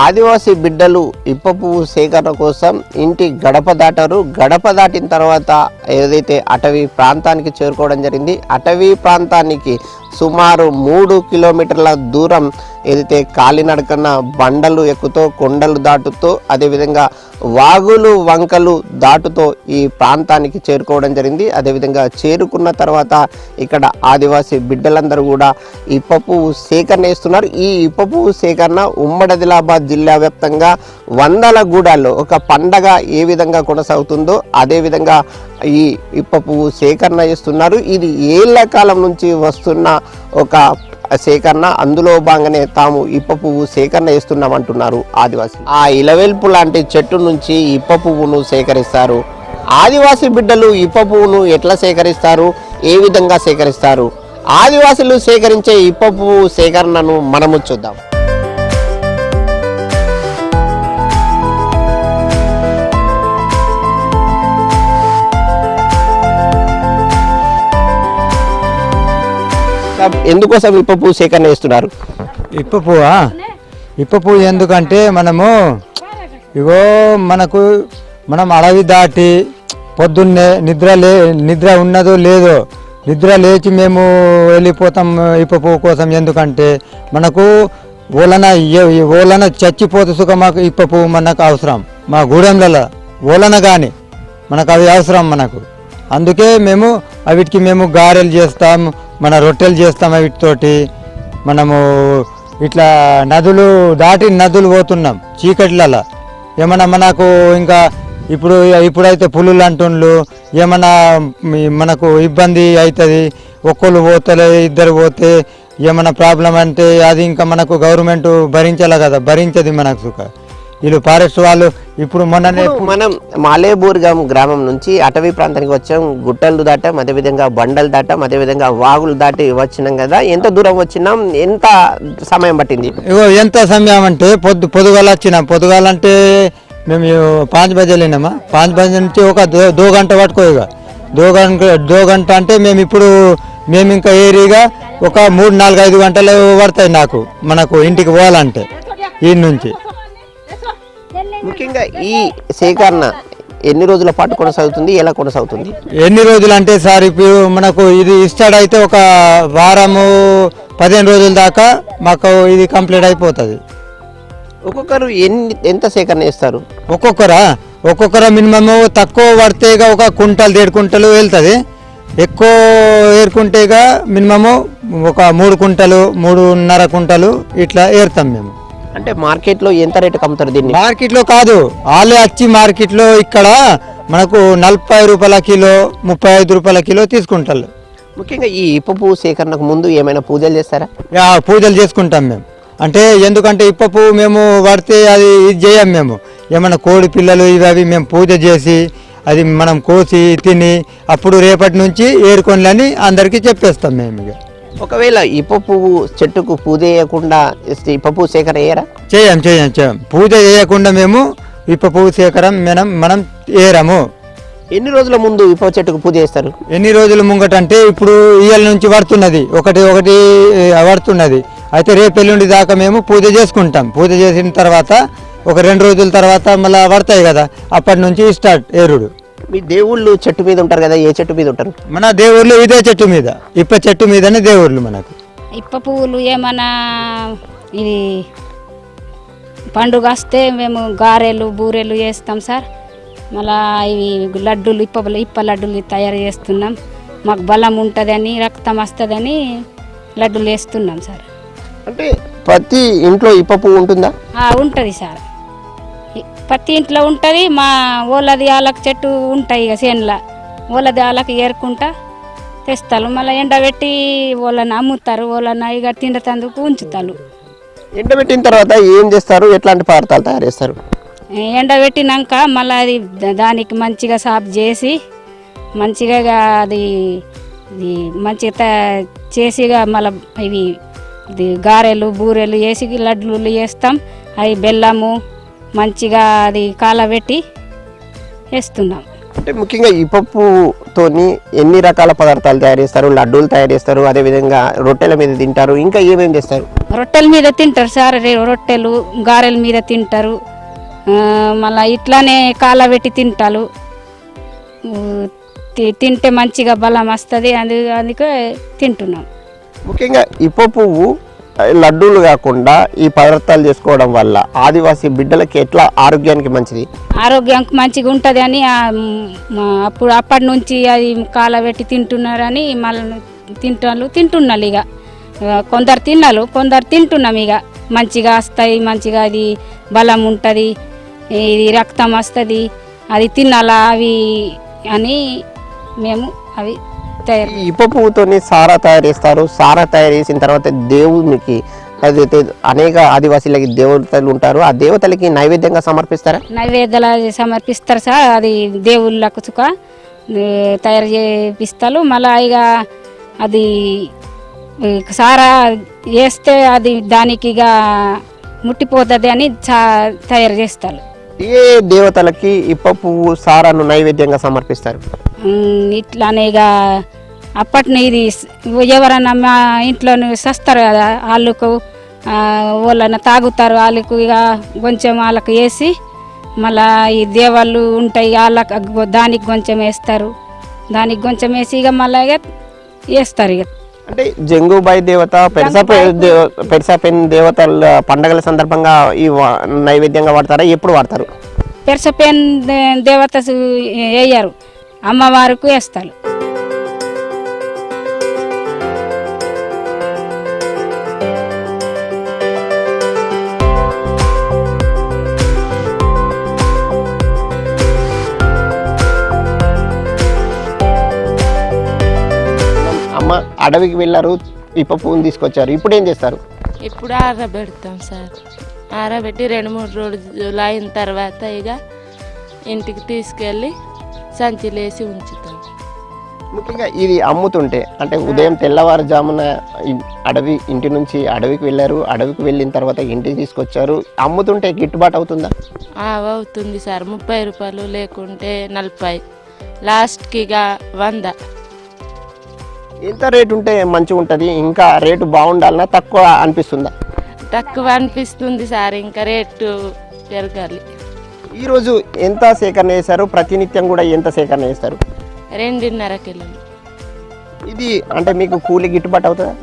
ఆదివాసీ బిడ్డలు ఇప్ప పువ్వు సేకరణ కోసం ఇంటి గడప దాటారు. గడప దాటిన తర్వాత ఏదైతే అటవీ ప్రాంతానికి చేరుకోవడం జరిగింది. అటవీ ప్రాంతానికి సుమారు 3 కిలోమీటర్ల దూరం ఏదైతే కాలినడకన బండలు ఎక్కుతూ కొండలు దాటుతూ అదేవిధంగా వాగులు వంకలు దాటుతూ ఈ ప్రాంతానికి చేరుకోవడం జరిగింది. అదేవిధంగా చేరుకున్న తర్వాత ఇక్కడ ఆదివాసీ బిడ్డలందరూ కూడా ఇప్ప పువ్వు సేకరణ చేస్తున్నారు. ఈ ఇప్ప పువ్వు సేకరణ ఉమ్మడి ఆదిలాబాద్ జిల్లా వ్యాప్తంగా వందల గూడాల్లో ఒక పండగ ఏ విధంగా కొనసాగుతుందో అదేవిధంగా ఈ ఇప్ప పువ్వు సేకరణ చేస్తున్నారు. ఇది ఏళ్ల కాలం నుంచి వస్తున్న ఒక సేకరణ. అందులో భాగంగానే తాము ఇప్ప పువ్వు సేకరణ చేస్తున్నామంటున్నారు ఆదివాసీ. ఆ ఇలవెల్పు లాంటి చెట్టు నుంచి ఇప్ప పువ్వును సేకరిస్తారు. ఆదివాసీ బిడ్డలు ఇప్ప పువ్వును ఎట్లా సేకరిస్తారు, ఏ విధంగా సేకరిస్తారు, ఆదివాసులు సేకరించే ఇప్ప పువ్వు సేకరణను మనము చూద్దాం. ఎందుకోసం ఇప్ప పువ్వు సేకరణ చేస్తున్నారు? ఇప్ప పువ్వు ఎందుకంటే మనం అడవి దాటి పొద్దున్నే నిద్ర ఉన్నదో లేదో నిద్ర లేచి మేము వెళ్ళిపోతాం ఇప్ప పువ్వు కోసం. ఎందుకంటే మనకు ఓలన చచ్చిపోతే సుఖ మాకు ఇప్ప పువ్వు మనకు అవసరం. మా గూడెంలలో ఓలన కానీ మనకు అవి అవసరం మనకు. అందుకే వీటికి మేము గారెలు చేస్తాం, మన రొట్టెలు చేస్తాం. వీటితోటి మనము ఇట్లా నదులు పోతున్నాం చీకట్లలో. ఏమన్నా మనకు ఇంకా ఇప్పుడైతే పులులు అంటుండ్రు, ఏమన్నా మనకు ఇబ్బంది అవుతుంది. ఒక్కళ్ళు పోతే ఇద్దరు పోతే ఏమన్నా ప్రాబ్లం అంటే అది ఇంకా మనకు గవర్నమెంట్ భరించాలి కదా, భరించది మనకు సుఖ. వీళ్ళు ఫారెస్ట్ వాళ్ళు ఇప్పుడు మనం మాలేబూర్గం గ్రామం నుంచి అటవీ ప్రాంతానికి వచ్చాం. గుట్టలు దాటాం, అదేవిధంగా బండలు దాటాం, అదేవిధంగా వాగులు దాటి వచ్చినాం కదా. ఎంత దూరం వచ్చినాం, ఎంత సమయం పట్టింది? ఎంత సమయం అంటే పొద్దుగాల వచ్చినాం. పొద్దుగాలంటే మేము 5 బజే వెళ్ళినామా. 5 బజే నుంచి ఒక 2 గంట పట్టుకో. ఇక 2 గంట అంటే మేము ఇంకా ఏరీగా ఒక 3-4-5 గంటలు పడతాయి మనకు ఇంటికి పోవాలంటే ఈ నుంచి. ముఖ్యంగా ఈ సేకరణ ఎన్ని రోజుల పాటు కొనసాగుతుంది, ఎలా కొనసాగుతుంది? ఎన్ని రోజులు అంటే సార్ ఇప్పుడు మనకు ఇది స్టార్ట్ అయితే ఒక వారము 15 రోజుల దాకా మాకు ఇది కంప్లీట్ అయిపోతుంది. ఒక్కొక్కరు ఎంత సేకరణ చేస్తారు? ఒక్కొక్కరు మినిమమ్ తక్కువ పడితేగా ఒక కుంటలు 1.5 కుంటలు వెళ్తుంది. ఎక్కువ ఏరుకుంటేగా మినిమము ఒక 3 కుంటలు 3.5 కుంటలు ఇట్లా ఏరుతాం మేము. అంటే మార్కెట్లో ఎంత రేటు అమ్ముతారు దీన్ని? మార్కెట్లో కాదు, వాళ్ళే వచ్చి మార్కెట్లో ఇక్కడ మనకు 40 రూపాయల కిలో 35 రూపాయల కిలో తీసుకుంటారు. ముఖ్యంగా ఈ ఇప్ప పువ్వు సేకరణకు ముందు ఏమైనా పూజలు చేస్తారా? పూజలు చేసుకుంటాం మేము. అంటే ఎందుకంటే ఇప్ప పువ్వు మేము పడితే అది ఇది చేయం. మేము ఏమన్నా కోడి పిల్లలు ఇవి మేము పూజ చేసి అది మనం కోసి తిని అప్పుడు రేపటి నుంచి ఏరుకోని అందరికీ చెప్పేస్తాం మేము. ఇక ఒకవేళ ఇప్ప పువ్వు చెట్టుకు పూజ చేయకుండా ఇప్ప పువ్వు సేకరణ చేయరా? చేయం. పూజ చేయకుండా మేము ఇప్ప పువ్వు సేకరణ మనం ఏరము. ఎన్ని రోజుల ముందు ఇప్ప చెట్టుకు పూజ చేస్తారు? ఎన్ని రోజుల ముంగట అంటే ఇప్పుడు ఇయ్యాల నుంచి పడుతున్నది, ఒకటి పడుతున్నది. అయితే రేపు ఎల్లుండి దాకా మేము పూజ చేసుకుంటాం. పూజ చేసిన తర్వాత ఒక 2 రోజుల తర్వాత మళ్ళీ పడతాయి కదా, అప్పటి నుంచి స్టార్ట్ ఏరుడు. మీ దేవుళ్ళు చెట్టు మీద ఉంటారు కదా, ఏ చెట్టు మీద ఉంటారు? మన దేవుళ్ళు ఇదే చెట్టు మీద, ఇప్ప చెట్టు మీదనే దేవుళ్ళు మనకు. ఇప్ప పువ్వులు ఏమన్నా ఇది పండుగ వస్తే మేము గారెలు బూరెలు చేస్తాం సార్. మళ్ళా ఇవి లడ్డూలు ఇప్ప లడ్డూలు తయారు చేస్తున్నాం. మాకు బలం ఉంటుందని, రక్తం వస్తుందని లడ్డూలు వేస్తున్నాం సార్. అంటే ప్రతి ఇంట్లో ఇప్ప పువ్వు ఉంటుందా? ఉంటుంది సార్, ప్రతి ఇంట్లో ఉంటుంది. మా ఓలది వాళ్ళకి చెట్టు ఉంటాయి ఇక చేనులో, ఓలది వాళ్ళకి ఏరుకుంటా తెస్తారు. మళ్ళీ ఎండబెట్టి ఓలన అమ్ముతారు, ఓలన ఇక తిండతందుకు ఉంచుతారు. ఎండబెట్టిన తర్వాత ఏం చేస్తారు, ఎట్లాంటి పదార్థాలు తయారు చేస్తారు? ఎండబెట్టినాక మళ్ళీ అది దానికి మంచిగా సాఫ్ చేసి మంచిగా అది మంచిగా చేసి మళ్ళీ ఇవి గారెలు బూరెలు వేసి లడ్డూలు వేస్తాం. అవి బెల్లము మంచిగా అది కాలబెట్టి వేస్తున్నాం. అంటే ముఖ్యంగా ఇప్ప పువ్వుతోని ఎన్ని రకాల పదార్థాలు తయారు చేస్తారు? లడ్డూలు తయారు చేస్తారు, అదేవిధంగా రొట్టెల మీద తింటారు, ఇంకా ఏమేమి చేస్తారు? రొట్టెల మీద తింటారు సార్, రొట్టెలు గారెల మీద తింటారు, మళ్ళీ ఇట్లానే కాలబెట్టి తింటారు. తింటే మంచిగా బలం వస్తుంది, అందుకే తింటున్నాం. ముఖ్యంగా ఇప్ప పువ్వు లడ్డూలు కాకుండా ఈ పదార్థాలు చేసుకోవడం వల్ల ఆదివాసీ బిడ్డలకి ఎట్లా ఆరోగ్యానికి మంచిది? ఆరోగ్యానికి మంచిగా ఉంటుంది అని అప్పటి నుంచి అది కాలబెట్టి తింటున్నారని మళ్ళీ తింటున్నారు. ఇక కొందరు తిన్నారు, కొందరు తింటున్నాం. ఇక మంచిగా వస్తాయి, మంచిగా అది బలం ఉంటుంది, ఇది రక్తం వస్తుంది, అది తినాలా అవి అని మేము అవి తయారు. ఇప్ప పువ్వుతోని సారా తయారు చేస్తారు. సారా తయారు చేసిన తర్వాత దేవునికి అదైతే అనేక ఆదివాసీలకి దేవతలు ఉంటారు, ఆ దేవతలకి నైవేద్యంగా సమర్పిస్తారా? నైవేద్యాలు సమర్పిస్తారు సార్, అది దేవుళ్ళకు చుక్క తయారు చేపిస్తారు. మళ్ళీ ఇక అది సారా వేస్తే అది దానికి ఇక ముట్టిపోతుంది అని తయారు చేస్తారు. ఏ దేవతలకి ఇప్ప పువ్వు సారాను నైవేద్యంగా సమర్పిస్తారు? ఇట్లానే ఇక అప్పటిని ఇది ఎవరన్నా మా ఇంట్లో సస్తారు కదా, వాళ్ళకు వాళ్ళని తాగుతారు, వాళ్ళకు ఇక కొంచెం వాళ్ళకు వేసి మళ్ళా ఈ దేవాళ్ళు ఉంటాయి వాళ్ళకు దానికి కొంచెం వేస్తారు, దానికి కొంచెం వేసి ఇక మళ్ళీ ఇక వేస్తారు. ఇక అంటే జంగుబాయి దేవత, పెర్సాపెన్ దేవతల పండగల సందర్భంగా ఈ నైవేద్యంగా వాడతారా? ఎప్పుడు వాడతారు? పెర్సపెన్ దేవత వేయరు, అమ్మవారికి వేస్తారు. అమ్మ అడవికి వెళ్ళారు, ఇప్ప పువ్వుని తీసుకొచ్చారు, ఇప్పుడు ఏం చేస్తారు? ఇప్పుడు ఆరబెడతాం సార్. ఆరబెట్టి 2-3 రోజులు అయిన తర్వాత ఇక ఇంటికి తీసుకెళ్ళి సంచిలేసి ఉంచుతాం. ముఖ్యంగా ఇది అమ్ముతుంటే అంటే ఉదయం తెల్లవారుజామున ఇంటి నుంచి అడవికి వెళ్ళారు, అడవికి వెళ్ళిన తర్వాత ఇంటికి తీసుకొచ్చారు, అమ్ముతుంటే గిట్టుబాటు అవుతుందా? అవుతుంది సార్, 30 రూపాయలు లేకుంటే 40, లాస్ట్కి ఇక 100. ఎంత రేటు ఉంటే మంచిగా ఉంటుంది? ఇంకా రేటు బాగుండాలన్నా తక్కువ అనిపిస్తుందా? తక్కువ అనిపిస్తుంది సార్, ఇంకా రేటు పెరగాలి. ఈరోజు ఎంత సేకరణ చేశారు? ప్రతినిత్యం కూడా ఎంత సేకరణ చేస్తారు? 2.5 కిలోలు. ఇది అంటే మీకు కూలి గిట్టుబాటు అవుతుందా?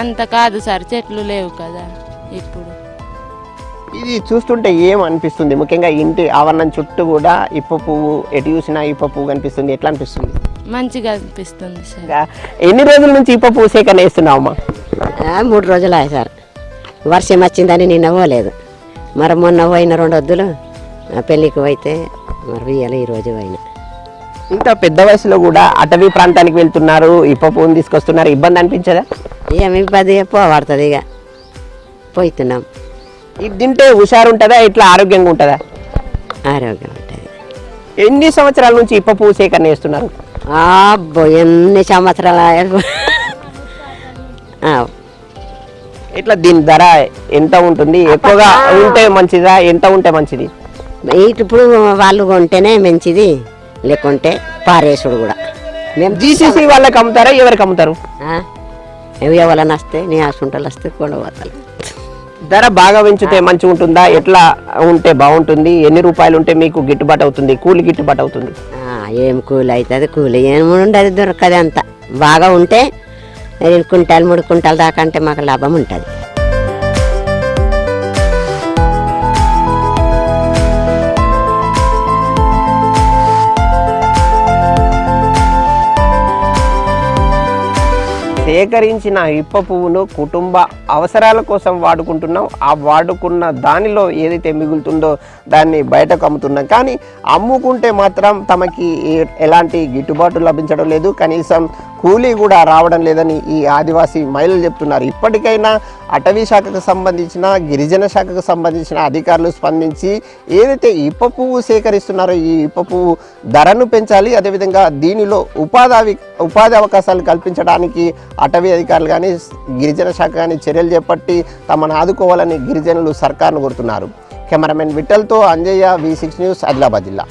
అంత కాదు సార్, చెట్లు లేవు కదా ఇప్పుడు. ఇది చూస్తుంటే ఏం అనిపిస్తుంది? ముఖ్యంగా ఇంటి ఆవరణం చుట్టూ కూడా ఇప్ప పువ్వు, ఎటు చూసినా ఇప్ప పువ్వు కనిపిస్తుంది, ఎట్లా అనిపిస్తుంది? మంచిగా అనిపిస్తుంది సార్. ఎన్ని రోజుల నుంచి ఇప్ప పువ్వు సేకరణ చేస్తున్నావమ్మా? 3 రోజులు అయ్యాయి సార్. వర్షం వచ్చిందని నిన్న పోలేదు, మరి మొన్న పోయిన 2 వద్దులు పెళ్ళికి పోయితే మరి ఇయ్యాలి, ఈరోజు పోయినా. ఇంత పెద్ద వయసులో కూడా అటవీ ప్రాంతానికి వెళ్తున్నారు, ఇప్ప పువ్వుని తీసుకొస్తున్నారు, ఇబ్బంది అనిపించదా? ఏమి ఇబ్బంది పోబడుతుంది, ఇక పోతున్నాం. ఇది తింటే హుషారు ఉంటుందా, ఇట్లా ఆరోగ్యంగా ఉంటుందా? ఆరోగ్యం ఉంటుంది. ఎన్ని సంవత్సరాల నుంచి ఇప్ప పువ్వు సేకరణ చేస్తున్నారు? అబ్బో ఎన్ని సంవత్సరాలు. ఇట్లా దీని ధర ఎంత ఉంటుంది? ఎక్కువగా ఉంటే మంచిదా, ఎంత ఉంటే మంచిది? ఇప్పుడు వాళ్ళు కొంటేనే మంచిది, లేకుంటే పారేసుడు కూడా. మేము జీసీసీ వాళ్ళకి అమ్ముతారా, ఎవరికి అమ్ముతారు? ఎవరైనా వస్తే నీ హాస్పిటల్ వస్తే కొనబోతాను. ధర బాగా పెంచితే మంచిగా ఉంటుందా, ఎట్లా ఉంటే బాగుంటుంది? ఎన్ని రూపాయలు ఉంటే మీకు గిట్టుబాటు అవుతుంది, కూలి గిట్టుబాటు అవుతుంది? ఏం కూలి అవుతుంది, కూలి ఏమి ఉండదు, దొరకదు. అంత బాగా ఉంటే 2 క్వింటాలు 3 క్వింటాలు దాకా అంటే మాకు లాభం ఉంటుంది. సేకరించిన ఇప్ప పువ్వును కుటుంబ అవసరాల కోసం వాడుకుంటున్నాం. ఆ వాడుకున్న దానిలో ఏదైతే మిగులుతుందో దాన్ని బయటకు అమ్ముతున్నాం. కానీ అమ్ముకుంటే మాత్రం తమకి ఎలాంటి గిట్టుబాటు లభించడం లేదు, కనీసం కూలీ కూడా రావడం లేదని ఈ ఆదివాసీ మహిళలు చెప్తున్నారు. ఇప్పటికైనా అటవీ శాఖకు సంబంధించిన, గిరిజన శాఖకు సంబంధించిన అధికారులు స్పందించి ఏదైతే ఇప్ప పువ్వు సేకరిస్తున్నారో ఈ ఇప్ప పువ్వు ధరను పెంచాలి. అదేవిధంగా దీనిలో ఉపాధి అవకాశాలు కల్పించడానికి అటవీ అధికారులు కానీ, గిరిజన శాఖ కానీ చర్యలు చేపట్టి తమను ఆదుకోవాలని గిరిజనులు సర్కార్ను కోరుతున్నారు. కెమెరామెన్ విఠల్తో అంజయ్య, V6 న్యూస్, ఆదిలాబాద్ జిల్లా.